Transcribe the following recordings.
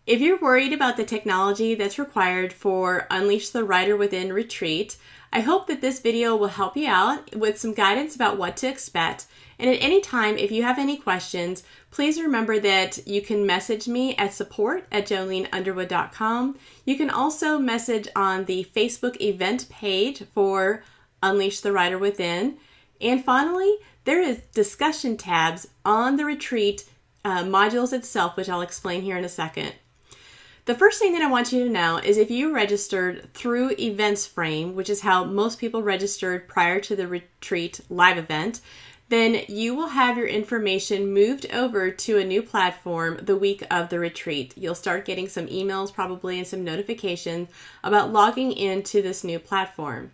If you're worried about the technology that's required for Unleash the Writer Within Retreat, I hope that this video will help you out with some guidance about what to expect. And at any time, if you have any questions, please remember that you can message me at support@joleneunderwood.com. You can also message on the Facebook event page for Unleash the Writer Within. And finally, there is discussion tabs on the retreat modules itself, which I'll explain here in a second. The first thing that I want you to know is if you registered through EventsFrame, which is how most people registered prior to the retreat live event, then you will have your information moved over to a new platform the week of the retreat. You'll start getting some emails probably and some notifications about logging into this new platform.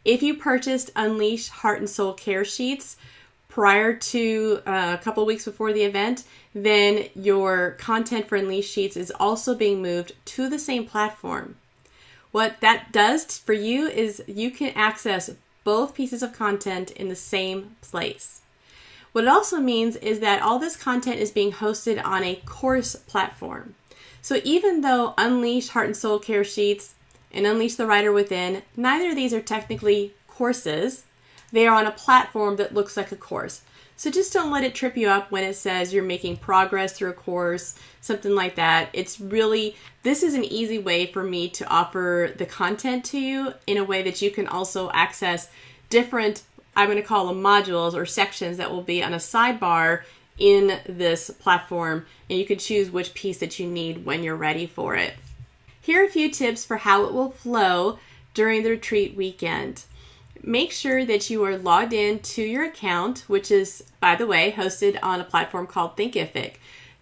If you purchased Unleash Heart and Soul Care Sheets prior to a couple weeks before the event, then your content for Unleash Sheets is also being moved to the same platform. What that does for you is you can access both pieces of content in the same place. What it also means is that all this content is being hosted on a course platform. So even though Unleash Heart and Soul Care Sheets and Unleash the Writer Within, neither of these are technically courses. They are on a platform that looks like a course. So just don't let it trip you up when it says you're making progress through a course, something like that. It's really, this is an easy way for me to offer the content to you in a way that you can also access different, I'm going to call them modules or sections that will be on a sidebar in this platform, and you can choose which piece that you need when you're ready for it. Here are a few tips for how it will flow during the retreat weekend. Make sure that you are logged in to your account, which is, by the way, hosted on a platform called Thinkific.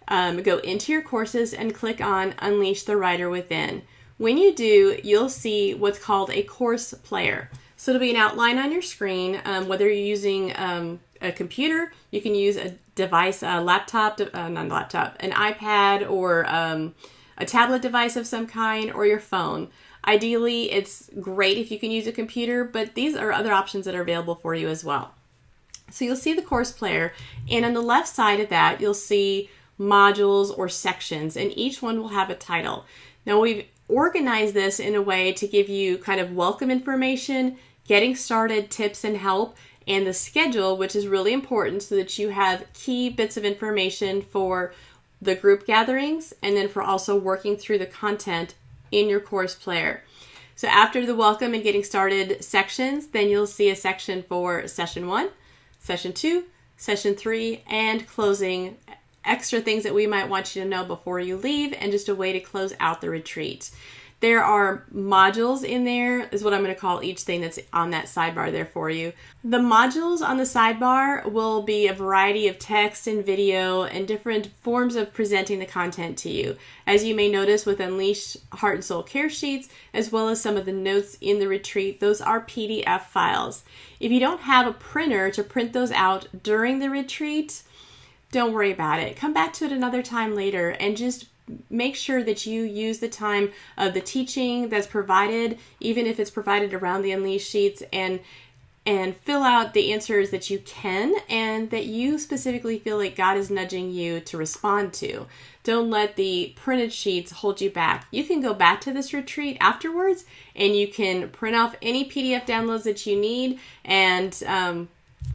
Go into your courses and click on Unleash the Writer Within. When you do, you'll see what's called a course player. So it'll be an outline on your screen. Whether you're using a computer, you can use a device, a laptop, not a laptop, an iPad or a tablet device of some kind, or your phone. Ideally, it's great if you can use a computer, but these are other options that are available for you as well. So you'll see the course player, and on the left side of that, you'll see modules or sections, and each one will have a title. Now, we've organized this in a way to give you kind of welcome information, getting started tips and help, and the schedule, which is really important so that you have key bits of information for the group gatherings, and then for also working through the content in your course player. So after the welcome and getting started sections, then you'll see a section for session 1, session 2, session 3, and closing, extra things that we might want you to know before you leave, and just a way to close out the retreat. There are modules in there, is what I'm going to call each thing that's on that sidebar there for you. The modules on the sidebar will be a variety of text and video and different forms of presenting the content to you. As you may notice with Unleash Heart and Soul Care Sheets, as well as some of the notes in the retreat, those are PDF files. If you don't have a printer to print those out during the retreat, don't worry about it. Come back to it another time later and just make sure that you use the time of the teaching that's provided, even if it's provided around the Unleash sheets, and fill out the answers that you can and that you specifically feel like God is nudging you to respond to. Don't let the printed sheets hold you back. You can go back to this retreat afterwards and you can print off any PDF downloads that you need, and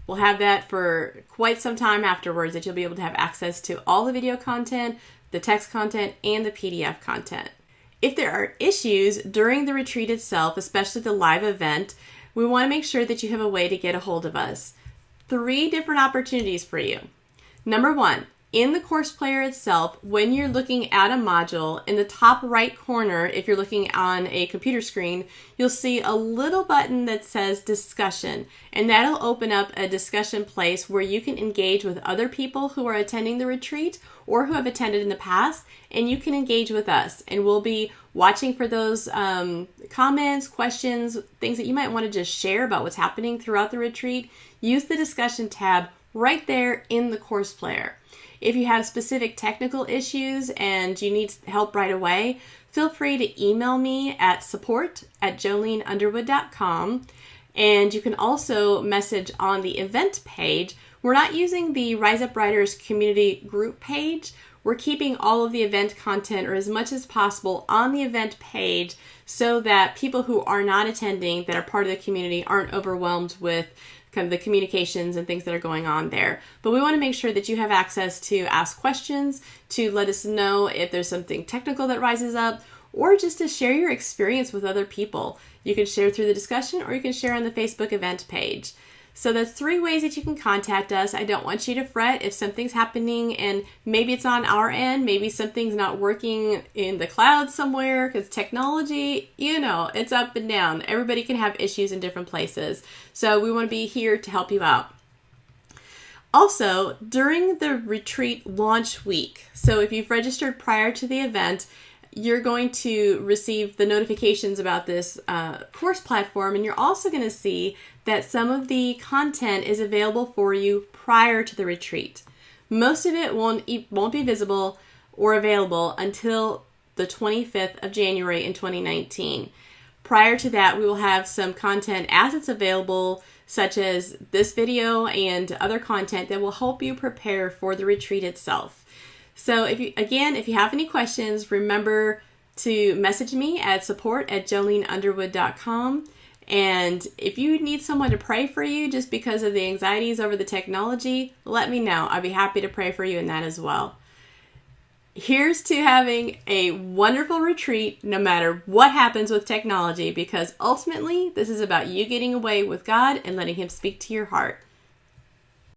we'll have that for quite some time afterwards, that you'll be able to have access to all the video content, the text content, and the PDF content. If there are issues during the retreat itself, especially the live event, we want to make sure that you have a way to get a hold of us. 3 different opportunities for you. Number 1, in the course player itself, when you're looking at a module, in the top right corner, if you're looking on a computer screen, you'll see a little button that says discussion, and that'll open up a discussion place where you can engage with other people who are attending the retreat or who have attended in the past, and you can engage with us, and we'll be watching for those comments, questions, things that you might want to just share about what's happening throughout the retreat. Use the discussion tab right there in the course player. If you have specific technical issues and you need help right away, feel free to email me at support@joleneunderwood.com, and you can also message on the event page. We're not using the Rise Up Writers community group page. we're keeping all of the event content, or as much as possible, on the event page so that people who are not attending, that are part of the community, aren't overwhelmed with kind of the communications and things that are going on there. But we want to make sure that you have access to ask questions, to let us know if there's something technical that rises up, or just to share your experience with other people. You can share through the discussion, or you can share on the Facebook event page. So that's 3 ways that you can contact us. I don't want you to fret if something's happening and maybe it's on our end, maybe something's not working in the cloud somewhere, because technology, it's up and down. Everybody can have issues in different places. So we want to be here to help you out. Also, during the retreat launch week, so if you've registered prior to the event, you're going to receive the notifications about this course platform, and you're also going to see that some of the content is available for you prior to the retreat. Most of it won't be visible or available until the 25th of January in 2019. Prior to that, we will have some content as it's available, such as this video and other content that will help you prepare for the retreat itself. So if you have any questions, remember to message me at support@joleneunderwood.com. And if you need someone to pray for you just because of the anxieties over the technology, let me know. I'd be happy to pray for you in that as well. Here's to having a wonderful retreat no matter what happens with technology, because ultimately this is about you getting away with God and letting Him speak to your heart.